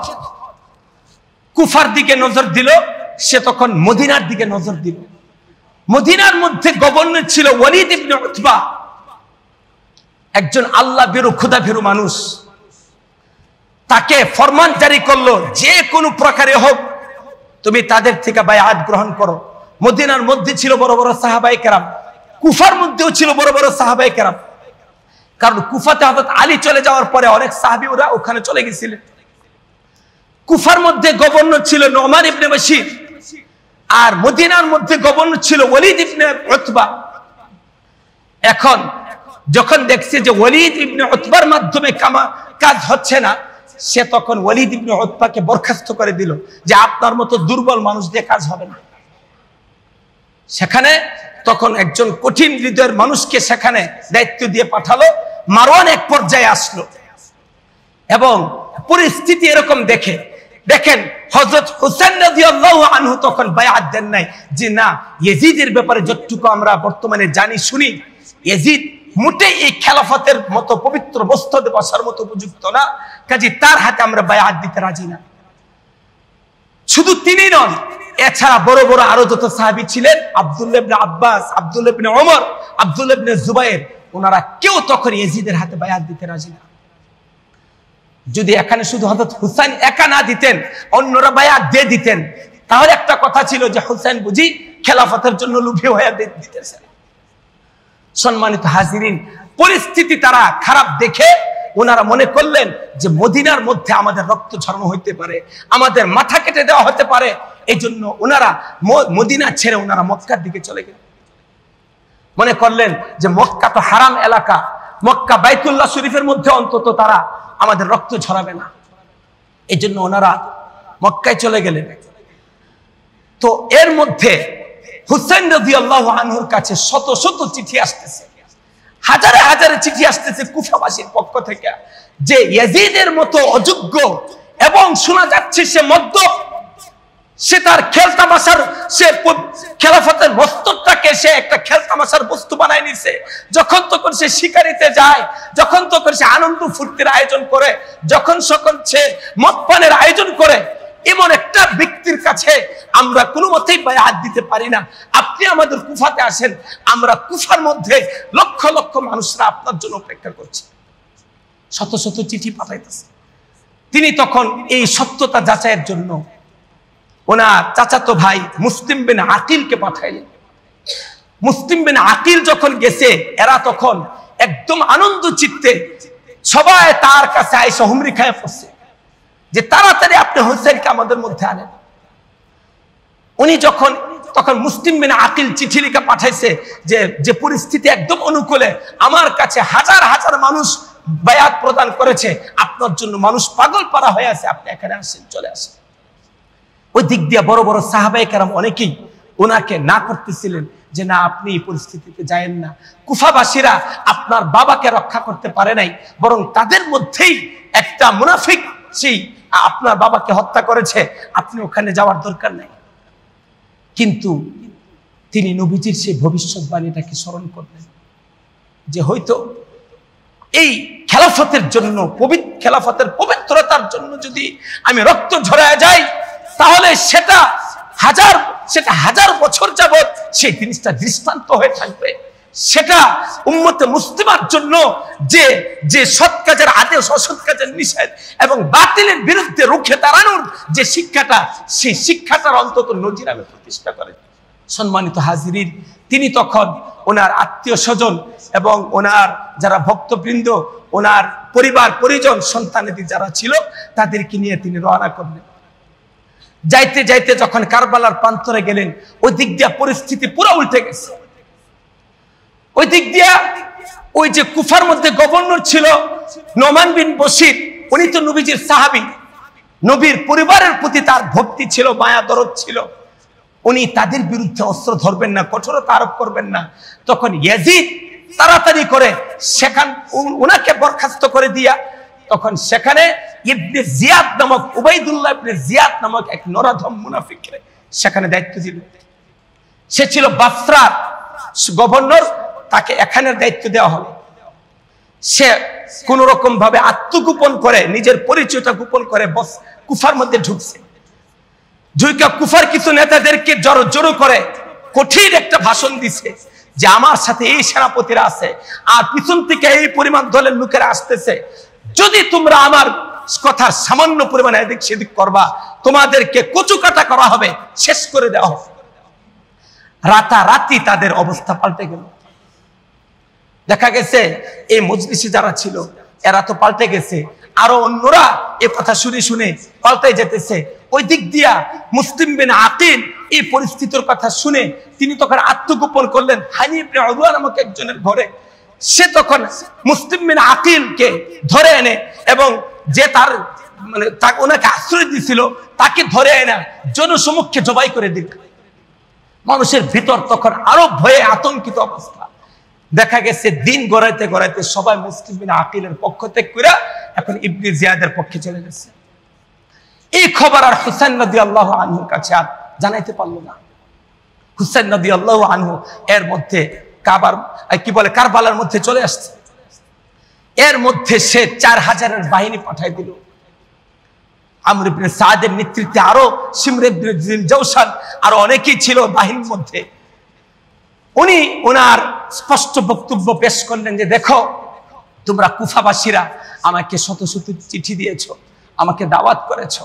কুফার দিকে নজর দিল, সে তখন মদিনার দিকে নজর দিল। মদিনার মধ্যে গভর্নর ছিল ওয়ালিদ ইবনে উতবা, একজন আল্লাহ ভীরু খোদা ভীরু মানুষ। তাকে ফরমান জারি করলো, যে কোনো প্রকারে হোক তুমি তাদের থেকে বায়াত গ্রহণ করো। মদিনার মধ্যে ছিল বড় বড় সাহাবায়ে কেরাম, কুফার মধ্যেও ছিল বড় বড় সাহাবায়ে কেরাম। কারণ কুফাতে হযরত আলী চলে যাওয়ার পরে অনেক সাহাবী ওরা ওখানে চলে গেছিলেন। কুফার মধ্যে গভর্নর ছিল নোমান ইবনে বশির, আর মদিনার মধ্যে গভর্নর ছিল ওয়ালিদ ইবনে উতবা। এখন যখন দেখছে যে ওয়ালিদ ইবনে উতবার মাধ্যমে কাজ হচ্ছে না, সে তখন ওয়ালিদ ইবনে উতবাকে বরখাস্ত করে দিল যে আপনার মতো দুর্বল মানুষ দিয়ে কাজ হবে না। সেখানে তখন একজন কঠিন হৃদয়ের মানুষকে সেখানে দায়িত্ব দিয়ে পাঠালো। মারওয়ান এক পর্যায়ে আসলো এবং পরিস্থিতি এরকম দেখেন হযরত হুসাইন রাদিয়াল্লাহু আনহু তখন বায়াত দেন নাই যে না, ইয়াজিদের ব্যাপারে যতটুকু আমরা বর্তমানে জানি শুনি, ইয়াজিদ মোটেই এই খেলাফতের মতো পবিত্র বস্ত্রে বসার মতো উপযুক্ত না, কাজে তার হাতে আমরা বায়াত দিতে রাজি না। শুধু তিনি নন, এছাড়া বড় বড় আরো যত সাহাবী ছিলেন, আব্দুল্লাহ ইবনে আব্বাস, আব্দুল্লাহ ইবনে ওমর, আব্দুল্লাহ ইবনে জুবায়ের, ওনারা কেউ তখন ইয়াজিদের হাতে বায়াত দিতে রাজি না। যদি এখানে শুধু হযরত হুসাইন একা না দিতেন, অন্যরা বায়াত দিয়ে দিতেন, তাহলে একটা কথা ছিল যে হুসাইন বুঝি খেলাফতের জন্য লোভী হয়ে দিতেছে। সম্মানিত হাজিরিন, পরিস্থিতি তারা খারাপ দেখে ওনারা মনে করলেন যে মদিনার মধ্যে আমাদের রক্ত ঝরানো হইতে পারে, আমাদের মাথা কেটে দেওয়া হতে পারে। এই জন্য ওনারা মদিনা ছেড়ে ওনারা মক্কার দিকে চলে গেলেন। মনে করলেন যে মক্কা তো হারাম এলাকা, মক্কা বাইতুল্লাহ শরীফের মধ্যে অন্তত তারা আমাদের রক্ত ঝরাবে না। এই জন্য ওনারা মক্কায় চলে গেলেন। তো এর মধ্যে হুসাইন রাদিয়াল্লাহু আনহুর কাছে শত শত চিঠি আসতেছে, হাজারে হাজারে চিঠি আসতেছে কুফাবাসীর পক্ষ থেকে যে ইয়াজিদের মতো অযোগ্য, এবং শোনা যাচ্ছে সে মদ্যপ, সে তার খেলতামাশার, সে খেলাফতের মস্তকটাকে সে একটা খেলতামাশার বস্তু বানায় নিছে। যখন তখন সে শিকারিতে যায়, যখন তখন সে আনন্দ ফুর্তির আয়োজন করে, যখন সকল সে মদ পানের আয়োজন করে। এমন একটা ব্যক্তির কাছে আমরা কোনো মতেই বায়াত দিতে পারি না। আপনি আমাদের কুফাতে আসেন, আমরা কুফার মধ্যে লক্ষ লক্ষ মানুষরা আপনার জন্য অপেক্ষা করছে। শত শত চিঠি পাঠাইতেছে। তিনি তখন এই সত্যতা যাচাইয়ের জন্য ওনার চাচাতো ভাই মুসলিম বিন আকিলকে পাঠাইলেন। মুসলিম বিন আকিল যখন গেছে, এরা তখন একদম আনন্দ চিত্তে সবাই তার কাছে আইসা হুমরি খায় পড়ছে যে তাড়াতাড়ি আপনি হুসাইনকে আমাদের মধ্যে আনেন। উনি তখন মুসলিম বিন আকিল চিঠি লিখে পাঠাইছে যে পরিস্থিতি একদম অনুকূলে, আমার কাছে হাজার হাজার মানুষ বায়াত প্রদান করেছে, আপনার জন্য মানুষ পাগল পারা হয়ে আছে, আপনি এখানে আসেন, চলে আসেন। ওই দিক দিয়ে বড় বড় সাহাবায়ে কেরাম অনেকেই ওনাকে না করতেছিলেন যে না, আপনি এই পরিস্থিতিতে যায়েন না। কুফাবাসীরা আপনার বাবাকে রক্ষা করতে পারে নাই, বরং তাদের মধ্যেই একটা মুনাফিক সেই আপনার বাবাকে হত্যা করেছে, আপনি ওখানে যাওয়ার দরকার নেই। কিন্তু তিনি নবীজির সেই ভবিষ্যৎবাণীটাকে স্মরণ করলেন যে হয়তো এই খেলাফতের জন্য, খেলাফতের পবিত্রতার জন্য যদি আমি রক্ত ঝরায় যাই, তাহলে সেটা হাজার বছর যাবত সেই জিনিসটা দৃষ্টান্ত হয়ে থাকবে। সেটা উম্মতে মুসলিমার জন্য যে সৎ কাজের আদেশ, অসৎ কাজের নিষেধ এবং বাতিলের বিরুদ্ধে রুখে দাঁড়ানোর যে শিক্ষাটা, সেই শিক্ষাটার অন্তত নজির আমি প্রতিষ্ঠা করেন। সম্মানিত হাজিরিন, তিনি তখন ওনার আত্মীয় স্বজন এবং ওনার যারা ভক্তবৃন্দ, ওনার পরিবার পরিজন, সন্তানাদি যারা ছিল, তাদেরকে নিয়ে তিনি রওনা করলেন। যাইতে যাইতে যখন কারবালার প্রান্তরে গেলেন, ওই দিক দিয়া পরিস্থিতি পুরো উল্টে গেছে। ওই দিক দিয়া ওই যে কুফার মধ্যে গভর্নর ছিল নোমান বিন বশির, উনি তো নবীজির সাহাবী, নবীর পরিবারের প্রতি তার ভক্তি ছিল, মায়া দরদ ছিল। উনি তাদের বিরুদ্ধে অস্ত্র ধরবেন না, কঠোরতা আরোপ করবেন না। তখন ইয়াজিদ তাড়াতাড়ি করে ওনাকে বরখাস্ত করে দিয়া তখন সেখানে ইবনে জিয়াদ নামক, উবাইদুল্লাহ ইবনে জিয়াদ নামক এক নরাধম মুনাফিককে সেখানে দায়িত্ব দিল। সে ছিল বাসরার গভর্নর, তাকে এখানের দায়িত্ব দেওয়া হলো। সে কোন রকম ভাবে আত্মগোপন করে, নিজের পরিচয়টা গোপন করে বস কুফার মধ্যে ঢুকছে। ঢুকে কুফার কিছু নেতাদেরকে জড়ো করে কঠিন একটা ভাষণ দিছে যে আমার সাথে এই সেনাপতিরা আছে আর পিছন থেকে এই পরিমাণ দলের লোকেরা আসতেছে, যদি তোমরা আমার কথার সামান্য পরিমাণে এদিক সেদিক করবা তোমাদেরকে কচুকাটা করা হবে, শেষ করে দেওয়া হবে। রাতারাতি তাদের অবস্থা পাল্টে গেল। দেখা গেছে এই মজলিসে যারা ছিল এরা তো পাল্টে গেছে, আরো অন্যরা এ কথা শুনে শুনে পাল্টে যেতেছে। ওই দিক দিয়া মুসলিম বিন আকিল এই পরিস্থিতির কথা শুনে তিনি তখন আত্মগোপন করলেন হানি ইবনে উরওয়া নামক একজনের ঘরে। সে তখন মুসলিম বিন আকিলকে ধরে এনে এবং যে তার মানে ওনাকে আশ্রয় দিয়েছিল তাকে ধরে এনে জনসমক্ষে জবাই করে দিল। মানুষের ভিতর তখন আরো ভয়ে আতঙ্কিত অবস্থা। দেখা গেছে দিন গড়াইতে গড়াইতে সবাই মুসলিম বিন আকিলের পক্ষ ত্যাগ করে এখন ইবনে জিয়াদের পক্ষে চলে গেছে। এই খবর আর হুসাইন রাদিয়াল্লাহু আনহুর কাছে আর জানাইতে পারলো না। হুসাইন রাদিয়াল্লাহু আনহু এর মধ্যে কারবালার মধ্যে চলে আসছে। এর মধ্যে সে 4000-এর বাহিনী পাঠাই দিল। আমর ইবনে সাদের নেতৃত্বে আরো শিমর ইবনে জাওশান আরো অনেকেই ছিল বাহিনীর মধ্যে। উনি ওনার স্পষ্ট বক্তব্য পেশ করলেন যে দেখো, তোমরা কুফাবাসীরা আমাকে শত শত চিঠি দিয়েছ, আমাকে দাওয়াত করেছ,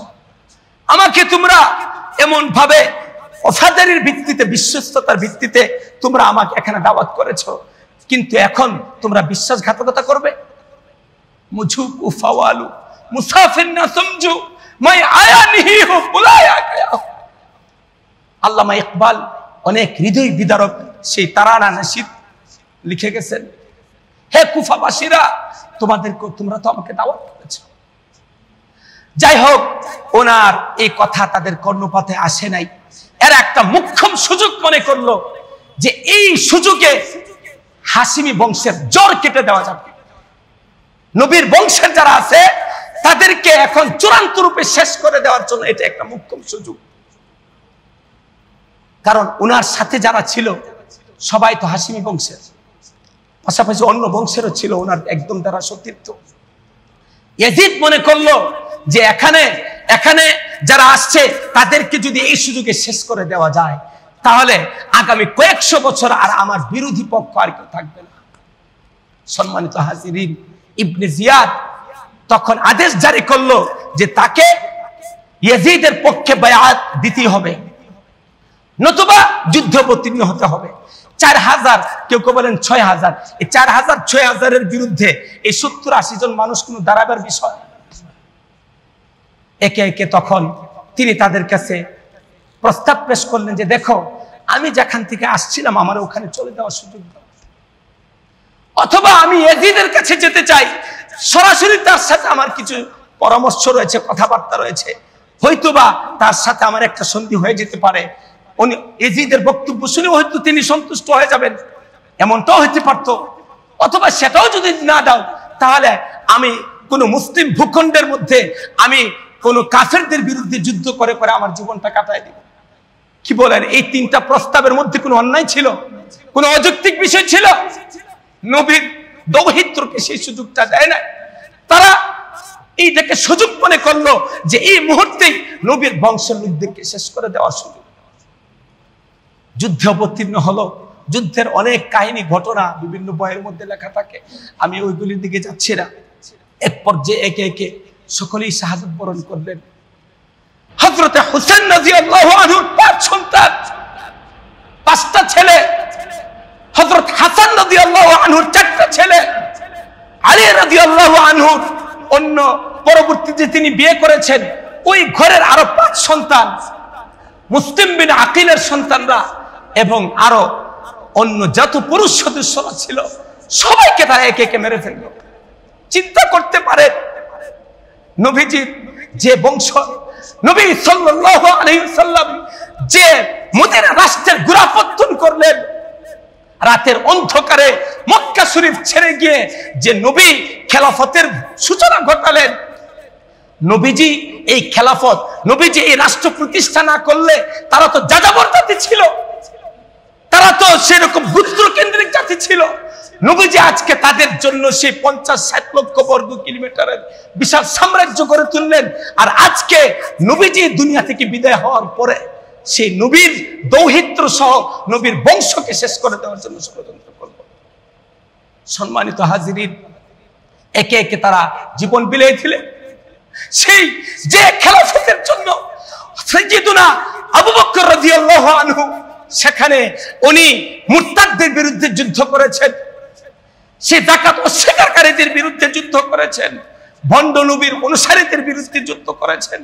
আমাকে তোমরা এমন ভাবে ওফাদারির ভিত্তিতে বিশ্বস্ততার ভিত্তিতে তোমরা আমাকে এখানে দাওয়াত করেছ, কিন্তু এখন তোমরা বিশ্বাসঘাতকতা করবে। মুঝু কুফাওয়ালু মুসাফির না সমঝু মাই আয়া নিহি হো বুলায়া গয়া। আল্লামা ইকবাল অনেক হৃদয় বিদারক সেই তারানা নাশিদ লিখে গেছেন, হে কুফাবাসীরা তোমরা তো আমাকে দাওয়াত করেছো। যাই হোক, ওনার এই কথা তাদের কর্ণপাতে আসে নাই। এর একটা মুখ্যম সুযোগ মনে করলো যে এই সুযোগে হাশিমি বংশের জড় কেটে দেওয়া যাবে। নবীর বংশের যারা আছে তাদেরকে এখন চূড়ান্ত রূপে শেষ করে দেওয়ার জন্য এটা একটা মুখ্যম সুযোগ। কারণ ওনার সাথে যারা ছিল সবাই তো হাশিমি বংশের, পাশাপাশি অন্য বংশেরও ছিল ওনার একদম তারা সতীর্থ। ইয়াজিদ মনে করলো যে এখানে যারা আসছে তাদেরকে যদি এই সুযোগে শেষ করে দেওয়া যায় তাহলে আগামী কয়েকশো বছর আর আমার বিরোধী পক্ষ আর কেউ থাকবে না। সম্মানিত হাজিরিন, ইবনে জিয়াদ তখন আদেশ জারি করলো যে তাকে ইয়াজিদের পক্ষে বায়াত দিতে হবে, নতুবা যুদ্ধ অবতীর্ণ হতে হবে। 4000, কেউ কেউ বলেন 6000, এই 4000-6000-এর বিরুদ্ধে এই 70-80 জন মানুষ কোনো দাঁড়াবার বিষয়। একে একে তখন তিনি তাদের কাছে প্রস্তাব পেশ করলেন যে দেখো, আমি যেখান থেকে আসছিলাম আমার ওখানে চলে যাওয়ার সুযোগ দাও, অথবা আমি ইয়াজিদের কাছে যেতে চাই, সরাসরি তার সাথে আমার কিছু পরামর্শ রয়েছে, কথাবার্তা রয়েছে, হয়তোবা তার সাথে আমার একটা সন্ধি হয়ে যেতে পারে। উনি ইয়াজিদের বক্তব্য শুনে হয়তো তিনি সন্তুষ্ট হয়ে যাবেন, এমনটাও হতে পারতো। অথবা সেটাও যদি না দাও তাহলে আমি কোন মুসলিম ভূখণ্ডের মধ্যে আমি কোন কাফেরদের বিরুদ্ধে যুদ্ধ করে করে আমার জীবনটা কাটাই দিব। কি বলেন, এই তিনটা প্রস্তাবের মধ্যে কোনো অন্যায় ছিল, কোন অযৌক্তিক বিষয় ছিল? নবীর দৌহিত্রকে সেই সুযোগটা দেয় না। তারা এইটাকে সুযোগ মনে করলো যে এই মুহূর্তেই নবীর বংশের লোকদেরকে শেষ করে দেওয়ার সুযোগ। যুদ্ধে অবতীর্ণ হলো। যুদ্ধের অনেক কাহিনী ঘটনা বিভিন্ন বইয়ের মধ্যে লেখা থাকে, আমি ওইগুলির দিকে যাচ্ছি না। এক পর্যায়ে একে একে সকলেই শাহাদাত বরণ করলেন। হযরত হুসাইন রাদিয়াল্লাহু আনহুর 5 সন্তান, 5টা ছেলে, হযরত হাসান রাদিয়াল্লাহু আনহুর 4টা ছেলে, আলী রাদিয়াল্লাহু আনহুর অন্য পরবর্তীতে তিনি বিয়ে করেছেন ওই ঘরের আরো 5 সন্তান, মুসলিম বিন আকিলের সন্তানরা এবং আরো অন্য যত পুরুষ সদস্যরা ছিল সবাইকে তারা একে একে মেরে ফেলল। চিন্তা করতে পারে নবীজি যে বংশ, নবী সাল্লাল্লাহু আলাইহি ওয়াসাল্লাম যে মদিনা রাষ্ট্রের গোড়াপত্তন করলেন, রাতের অন্ধকারে মক্কা শরীফ ছেড়ে গিয়ে যে নবী খেলাফতের সূচনা ঘটালেন, নবীজি এই খেলাফত, নবীজি এই রাষ্ট্র প্রতিষ্ঠা না করলে তারা তো যাযাবর জাতি ছিল, তারা তো সেরকম গোত্র কেন্দ্রিক জাতি ছিল, নবীজি আজকে তাদের জন্য সেই 50-60 লক্ষ বর্গ কিলোমিটারের বিশাল সাম্রাজ্য গড়ে তুললেন। আর আজকে নবীজি দুনিয়া থেকে বিদায় হওয়ার পরে সেই নবীর দৌহিত্র সহ নবীর বংশকে শেষ করে দেওয়ার জন্য ষড়যন্ত্র করল। সম্মানিত হাজিরিন, একে একে তারা জীবন বিলিয়ে দিলেন। সেই যে খেলাফতের জন্য সাইয়্যিদুনা আবু বকর রাদিয়াল্লাহু আনহু সেখানে উনি মুরতাদদের বিরুদ্ধে যুদ্ধ করেছেন, সে যাকাত অস্বীকারীদের বিরুদ্ধে যুদ্ধ করেছেন, ভণ্ড নবীর অনুসারীদের বিরুদ্ধে যুদ্ধ করেছেন।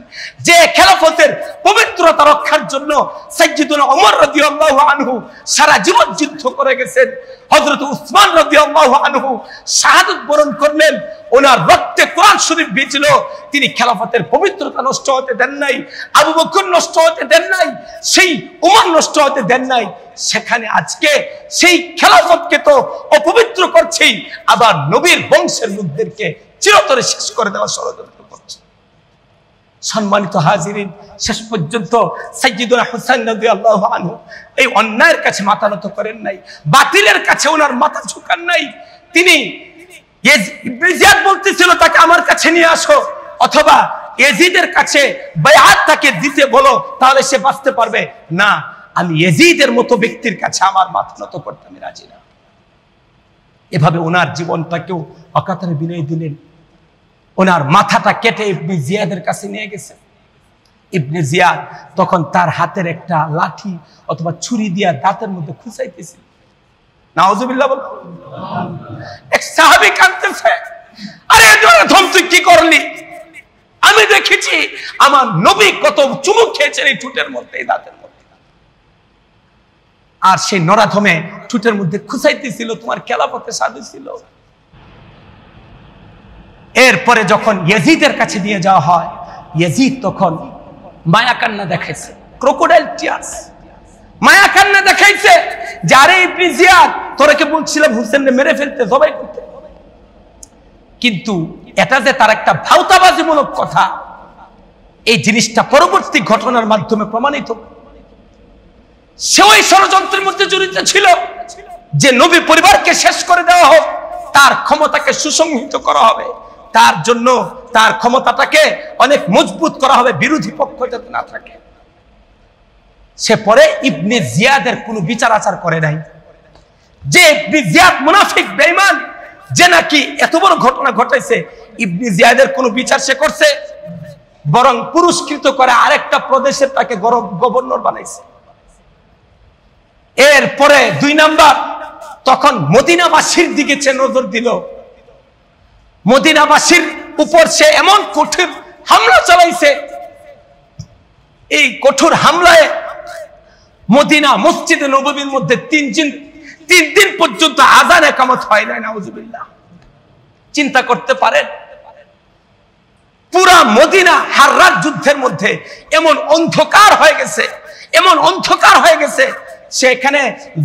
যে খেলাফতের পবিত্রতা রক্ষার জন্য সাইয়্যিদুনা ওমর রাদিয়াল্লাহু আনহু সারা জীবন যুদ্ধ করে গেছেন। হযরত উসমান রাদিয়াল্লাহু আনহু শাহাদাত বরণ করলেন, ওনার রক্তে কোরআন শরীফ ভিজল। তিনি খেলাফতের পবিত্রতা নষ্ট হতে দেন নাই, আবু বকর নষ্ট হতে দেন নাই, সেই ওমর নষ্ট হতে দেন নাই। সেখানে আজকে সেই খেলাফতকে তো অপবিত্র করছেই, আবার নবীর বংশের লোকদেরকে চিরতরে শেষ করে দেওয়া ষড়যন্ত্র করছে। সম্মানিত হাজিরিন, শেষ পর্যন্ত সাইয়্যিদুনা হুসাইন রাদিয়াল্লাহু আনহু এই অন্যায়ের কাছে মাথা নত করেন নাই, বাতিলের কাছে ওনার মাথা ঝুঁকান নাই। তিনি ইবনে জিয়াদ বলতেছিল তাকে আমার কাছে নিয়ে আসো, অথবা ইয়াজিদের কাছে বায়াত তাকে দিতে বলো, তাহলে সে বাঁচতে পারবে না। আমি ইয়াজিদের মতো ব্যক্তির কাছে আমার মাথা নত করতে আমি রাজি না। এভাবে ওনার জীবনটাকেও অকাতরে বিলিয়ে দিলেন। ওনার মাথাটা কেটে ইবনে জিয়াদের কাছে নিয়ে গেছে। ইবনে জিয়াদ তখন তার হাতের একটা লাঠি অথবা ছুরি দিয়া দাঁতের মধ্যে খুঁচাইতেছিল। নাউজুবিল্লাহ বল। এক সাহাবী কাঁদতেছে, আরে ধম তুই কি করলি? আমি দেখেছি আমার নবী কত চুমুক খেয়েছেন এই ঠোঁটের মধ্যে, এই দাঁতের মধ্যে। আর সেই নরাধমে ঠোঁটের মধ্যে খুঁচাইতেছিল, তোমার খেলাফতে সাধু ছিল। এরপরে যখন ইয়াজিদের কাছে নিয়ে যাওয়া হয়, ইয়াজিদ তখন মায়া কান্না দেখাইছে, ক্রোকোডাইল টিয়ার্স, মায়া কান্না দেখাইছে। যারে ইবনে জিয়াদ তোরাকে বলছিলাম হুসেনকে মেরে ফেলতে, জবাই করতে, কিন্তু এটা যে তার একটা ভাওতাবাজিমূলক কথা, এই জিনিসটা পরবর্তী ঘটনার মাধ্যমে প্রমাণিত। সে ওই ষড়যন্ত্রের মধ্যে জড়িত ছিল যে নবী পরিবারকে শেষ করে দেওয়া হোক, তার ক্ষমতাকে সুসংহত করা হবে, তার জন্য তার ক্ষমতাটাকে অনেক মজবুত করা হবে, বিরোধী পক্ষ যাতে না থাকে। সে পরে ইবনে জিয়াদের কোনো বিচার আচার করে নাই। যে ইবনে জিয়াদ মুনাফিক বেঈমান, যে নাকি এত বড় ঘটনা ঘটাইছে, ইবনে জিয়াদের কোনো বিচার সে করছে? বরং পুরস্কৃত করে আরেকটা প্রদেশের তাকে গভর্নর বানাইছে। এরপরে 2 নাম্বার, তখন মদিনাবাসীর দিকে সে নজর দিল। মদিনাবাসীর উপর সে এমন কঠোর হামলা চালাইছে, এই কঠোর হামলায় মদিনা মসজিদে নববীর মধ্যে 3 দিন পর্যন্ত আযান ইকামত হয় না। নাউজুবিল্লাহ। চিন্তা করতে পারেন, পুরা মদিনা হাররাত যুদ্ধের মধ্যে এমন অন্ধকার হয়ে গেছে, এমন অন্ধকার হয়ে গেছে, সেখানে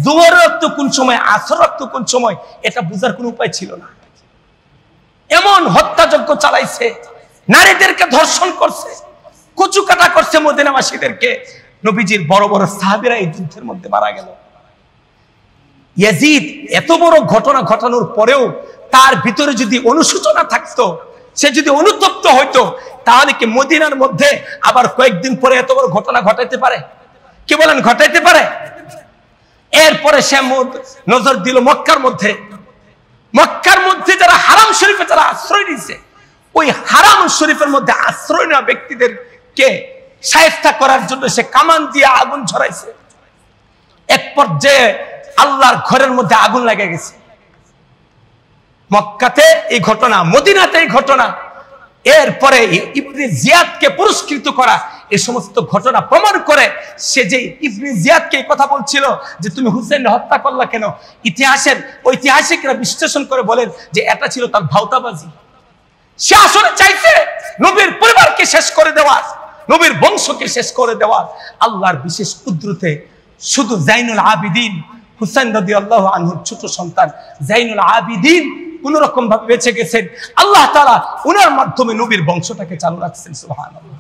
জোহর রক্ত কোন সময়, আসর রক্ত কোন সময়, এটা বোঝার কোনো উপায় ছিল না। এমন হত্যাযজ্ঞ চালাইছে, নারীদেরকে ধর্ষণ করছে, কচু কাটা করছে মদিনাবাসীদেরকে। নবীজির বড় বড় সাহাবীরা এই যুদ্ধের মধ্যে মারা গেল। ইয়াজিদ এত বড় ঘটনা ঘটানোর পরেও তার ভিতরে যদি অনুশোচনা থাকতো, সে যদি অনুতপ্ত হইতো, তাহলে কি মদিনার মধ্যে আবার কয়েকদিন পরে এত বড় ঘটনা ঘটাইতে পারে? কি বলেন, ঘটাইতে পারে? এরপরে সে নজর দিল মক্কার মধ্যে। মক্কার মধ্যে যারা হারাম শরীফে যারা আশ্রয় নিয়েছে, ওই হারাম শরীফের মধ্যে আশ্রয় নেওয়া ব্যক্তিদেরকে শায়েস্তা করার জন্য সে কামান দিয়ে আগুন ছড়াইছে। এক পর্যায়ে আল্লাহর ঘরের মধ্যে আগুন লেগে গেছে। মক্কাতে এই ঘটনা, মদিনাতে এই ঘটনা, এরপরে ইবনে জিয়াদকে পুরস্কৃত করা, এই সমস্ত ঘটনা প্রমাণ করে সে যে ইবনে জিয়াদকে এই কথা বলছিল যে তুমি হুসেনকে হত্যা করলা কেন, ঐতিহাসিকরা বিশ্লেষণ করে বলেন যে এটা ছিল তার ভাওতাবাজি। সে আসলে চাইছে নবীর পরিবারকে শেষ করে দেওয়ার, নবীর বংশকে শেষ করে দেওয়ার। আল্লাহর বিশেষ কুদরতে শুধু জাইনুল আবিদিন হুসাইন রাদিয়াল্লাহু আনহুর ছোট সন্তান জাইনুল আবিদিন কোন রকম ভাবে বেঁচে গেছেন। আল্লাহ তাআলা উনার মাধ্যমে নবীর বংশটাকে চালু রাখছেন। সুবহানাল্লাহ।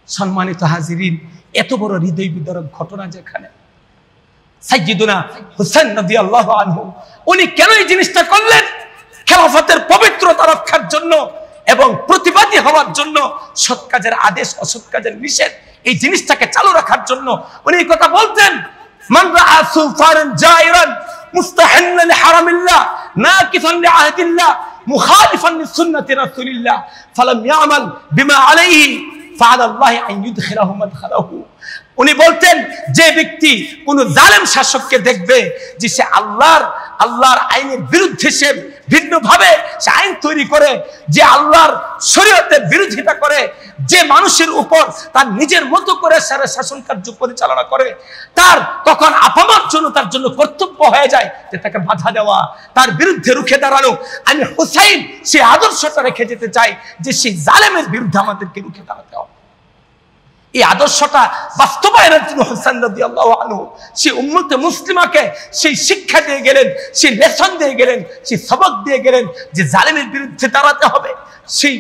সম্মানিত হাজিরিন, এত বড় হৃদয় বিদারক ঘটনা যেখানে সাইয়্যিদুনা হুসাইন রাদিয়াল্লাহু আনহু উনি কেন এই জিনিসটা করলেন? খেলাফতের পবিত্রতা রক্ষার জন্য এবং প্রতিবাদী হওয়ার জন্য, সৎ কাজের আদেশ অসৎ কাজের নিষেধ এই জিনিসটাকে চালু রাখার জন্য উনি এই কথা বলতেন, মান রাআ সুলতানান জাইরান মুস্তাহিল্লান লিহারামিল্লাহ নাকিসান লিআহদিল্লাহ মুখালিফান লিসুন্নতি রাসূলিল্লাহ ফালাম ইয়ামাল বিমা আলাইহি ফাআলাল্লাহি আন ইউদখিলাহু মাদখালাহু। উনি বলতেন, যে ব্যক্তি কোন জালেম শাসককে দেখবে যে সে আল্লাহর আইনের বিরুদ্ধে সে ভিন্নভাবে সে আইন তৈরি করে, যে আল্লাহর শরীয়তের বিরোধিতা করে, যে মানুষের উপর তার নিজের মতো করে সারা শাসন কার্য পরিচালনা করে, তার তখন আপামার জন্য তার জন্য কর্তব্য হয়ে যায় যে তাকে বাধা দেওয়া, তার বিরুদ্ধে রুখে দাঁড়ানো। আমি হুসাইন সেই আদর্শটা রেখে যেতে চাই যে সেই জালেমের বিরুদ্ধে আমাদেরকে রুখে দাঁড়াতে হবে। এই আদর্শটা বাস্তবায়নের জন্য হুসাইন রাদিয়াল্লাহু আনহু সেই উম্মতে মুসলিমাকে সেই শিক্ষা দিয়ে গেলেন, সেই লেসন দিয়ে গেলেন, সেই সবক দিয়ে গেলেন যে জালেমের বিরুদ্ধে দাঁড়াতে হবে। সেই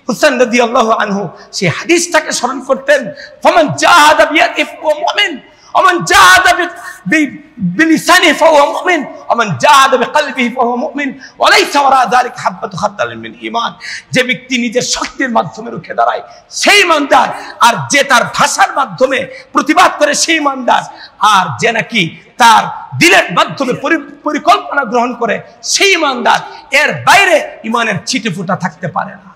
হুসাইন রাদিয়াল্লাহু আনহু সেই হাদিসটাকে স্মরণ করতেন, ফামান জাহাদা বিয়াদিহি ফাহুয়া মুমিন ওয়া মান জাহাদা বিলিসানিহি ফাহুয়া মুমিন ওয়া মান জাহাদা বিকলবিহি ফাহুয়া মুমিন ওয়া লাইসা ওয়ারা যালিকা হাববাতু খারদালিন মিন ঈমান। যে ব্যক্তি নিজের শক্তির মাধ্যমে রুখে দাঁড়ায় সেই ইমানদার, আর যে তার ভাষার মাধ্যমে প্রতিবাদ করে সেই ইমানদার, আর যে নাকি তার দিলের মাধ্যমে পরিকল্পনা গ্রহণ করে সেই ইমানদার। এর বাইরে ইমানের ছিটে ফোঁটা থাকতে পারে না।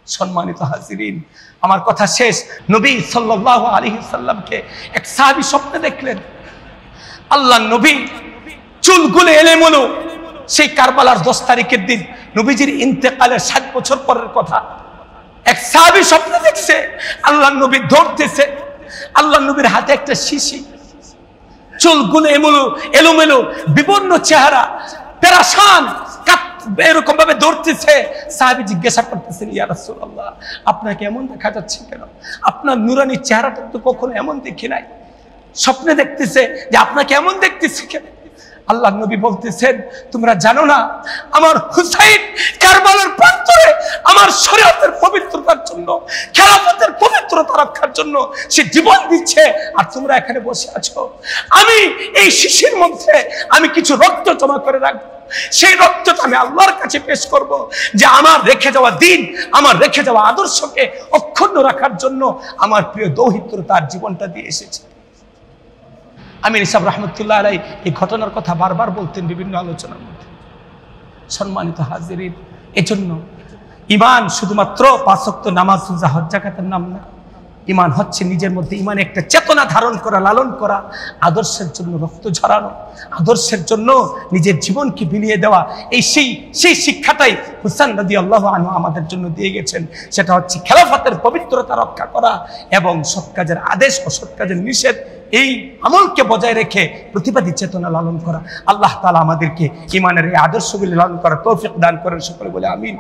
সম্মানিত হাজিরিন, আমার কথা শেষ। নবী সাল্লাল্লাহু আলাইহি সাল্লামকে এক সাহাবী স্বপ্নে দেখলেন। আল্লাহ নবী চুলগুলো এলোমেলো, সেই কারবালার 10 তারিখের দিন নবীজির ইন্তেকালের 60 বছর পরের কথা। এক সাহাবী স্বপ্নে দেখছে আল্লাহ নবী ধরতেছে, আল্লাহ নবীর হাতে একটা শিশি, চুলগুলো এলোমেলো, বিবর্ণ চেহারা, পেরেশান, এরকম ভাবে ধরতেছে। সাহাবী জিজ্ঞাসা করতেছেন, ইয়া রাসূলুল্লাহ, আপনাকে এমন দেখা যাচ্ছে কেন? আপনার নুরানি চেহারাটা তো কখনো এমন দেখি নাই। স্বপ্নে দেখতেছে যে আপনাকে এমন দেখতেছে কেন? আল্লাহ নবী বলতেছেন, তোমরা জানো না আমার হুসাইন কারবালার প্রান্তরে আমার শরীয়তের পবিত্রতার জন্য, খেলাফতের পবিত্রতা রক্ষার জন্য সে জীবন দিচ্ছে, আর তোমরা এখানে বসে আছো। আমি এই শিশির মধ্যে আমি কিছু রক্ত জমা করে রাখবো, সেই রক্তটা আমি আল্লাহর কাছে পেশ করব যে আমার রেখে যাওয়া দিন, আমার রেখে যাওয়া আদর্শকে অক্ষুণ্ণ রাখার জন্য আমার প্রিয় দৌহিত্র তার জীবনটা দিয়ে এসেছে। আমির সাহেব রহমতুল্লাহ আলাইহি এই ঘটনার কথা বারবার বলতেন বিভিন্ন আলোচনার মধ্যে। সম্মানিত হাজিরিন, এজন্য ঈমান শুধুমাত্র 5 ওয়াক্ত নামাজ, রোজা, হজ, যাকাতের নাম না। ঈমান হচ্ছে নিজের মধ্যে ঈমানে একটা চেতনা ধারণ করা, লালন করা, আদর্শের জন্য রক্ত ঝরানো, আদর্শের জন্য নিজের জীবনকে বিলিয়ে দেওয়া। এই সেই শিক্ষাটাই হুসাইন রাদিয়াল্লাহু আনহু আমাদের জন্য দিয়ে গেছেন। সেটা হচ্ছে খেলাফতের পবিত্রতা রক্ষা করা এবং সৎ কাজের আদেশ অসৎ কাজের নিষেধ, এই আমলকে বজায় রেখে প্রতিবাদী চেতনা লালন করা। আল্লাহ তাআলা আমাদেরকে ঈমানের এই আদর্শগুলি লালন করার তৌফিক দান করেন। সকলে বলে আমিন।